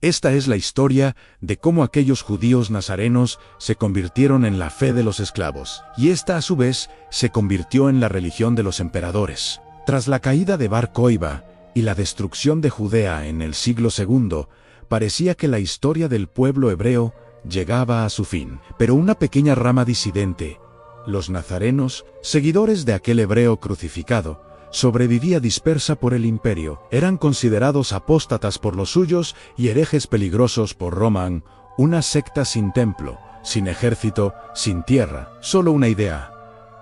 Esta es la historia de cómo aquellos judíos nazarenos se convirtieron en la fe de los esclavos, y esta a su vez se convirtió en la religión de los emperadores. Tras la caída de Bar Koiba y la destrucción de Judea en el siglo II, parecía que la historia del pueblo hebreo llegaba a su fin. Pero una pequeña rama disidente, los nazarenos, seguidores de aquel hebreo crucificado, sobrevivía dispersa por el imperio. Eran considerados apóstatas por los suyos y herejes peligrosos por Roma, una secta sin templo, sin ejército, sin tierra, solo una idea,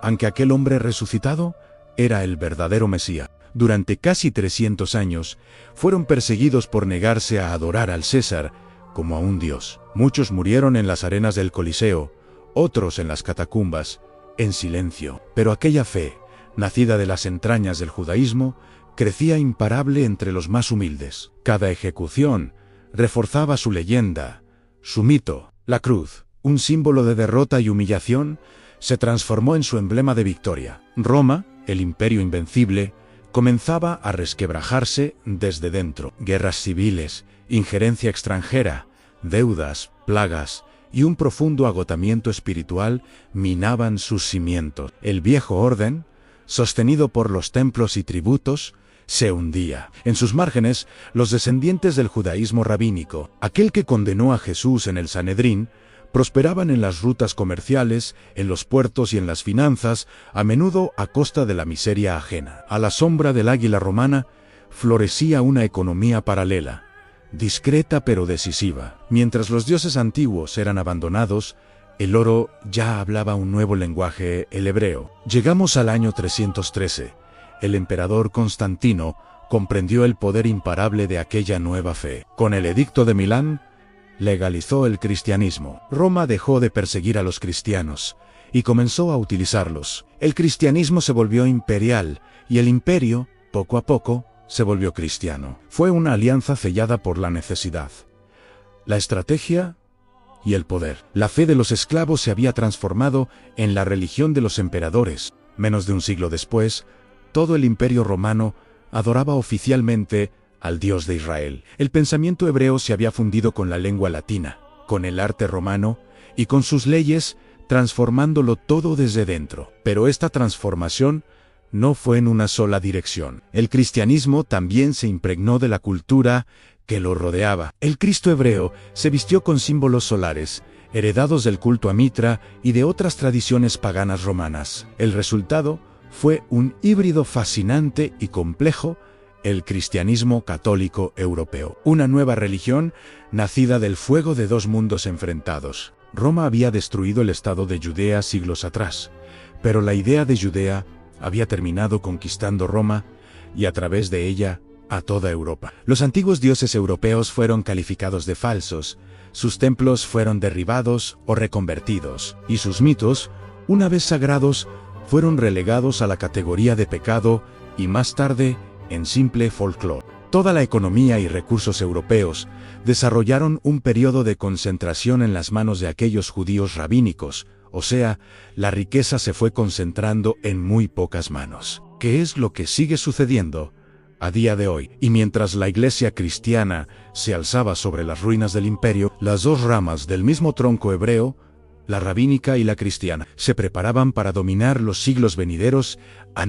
aunque aquel hombre resucitado era el verdadero Mesías. Durante casi 300 años, fueron perseguidos por negarse a adorar al César como a un dios. Muchos murieron en las arenas del Coliseo, otros en las catacumbas, en silencio. Pero aquella fe, nacida de las entrañas del judaísmo, crecía imparable entre los más humildes. Cada ejecución reforzaba su leyenda, su mito. La cruz, un símbolo de derrota y humillación, se transformó en su emblema de victoria. Roma, el imperio invencible, comenzaba a resquebrajarse desde dentro. Guerras civiles, injerencia extranjera, deudas, plagas y un profundo agotamiento espiritual minaban sus cimientos. El viejo orden, sostenido por los templos y tributos, se hundía. En sus márgenes, los descendientes del judaísmo rabínico, aquel que condenó a Jesús en el Sanedrín, prosperaban en las rutas comerciales, en los puertos y en las finanzas, a menudo a costa de la miseria ajena. A la sombra del águila romana, florecía una economía paralela, discreta pero decisiva. Mientras los dioses antiguos eran abandonados, el oro ya hablaba un nuevo lenguaje, el hebreo. Llegamos al año 313. El emperador Constantino comprendió el poder imparable de aquella nueva fe. Con el Edicto de Milán, legalizó el cristianismo. Roma dejó de perseguir a los cristianos y comenzó a utilizarlos. El cristianismo se volvió imperial y el imperio, poco a poco, se volvió cristiano. Fue una alianza sellada por la necesidad, la estrategia y el poder. La fe de los esclavos se había transformado en la religión de los emperadores. Menos de un siglo después, todo el imperio romano adoraba oficialmente al Dios de Israel. El pensamiento hebreo se había fundido con la lengua latina, con el arte romano y con sus leyes, transformándolo todo desde dentro. Pero esta transformación no fue en una sola dirección. El cristianismo también se impregnó de la cultura que lo rodeaba. El Cristo hebreo se vistió con símbolos solares, heredados del culto a Mitra y de otras tradiciones paganas romanas. El resultado fue un híbrido fascinante y complejo, el cristianismo católico europeo. Una nueva religión nacida del fuego de dos mundos enfrentados. Roma había destruido el estado de Judea siglos atrás, pero la idea de Judea había terminado conquistando Roma y a través de ella a toda Europa. Los antiguos dioses europeos fueron calificados de falsos, sus templos fueron derribados o reconvertidos, y sus mitos, una vez sagrados, fueron relegados a la categoría de pecado y más tarde en simple folclore. Toda la economía y recursos europeos desarrollaron un periodo de concentración en las manos de aquellos judíos rabínicos, o sea, la riqueza se fue concentrando en muy pocas manos. ¿Qué es lo que sigue sucediendo a día de hoy? Y mientras la iglesia cristiana se alzaba sobre las ruinas del imperio, las dos ramas del mismo tronco hebreo, la rabínica y la cristiana, se preparaban para dominar los siglos venideros,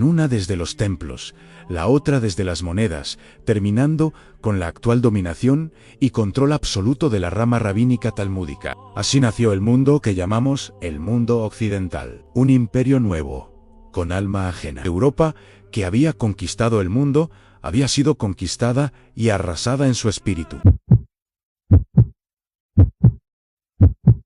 una desde los templos, la otra desde las monedas, terminando con la actual dominación y control absoluto de la rama rabínica talmúdica. Así nació el mundo que llamamos el mundo occidental, un imperio nuevo, con alma ajena. Europa, que había conquistado el mundo, había sido conquistada y arrasada en su espíritu.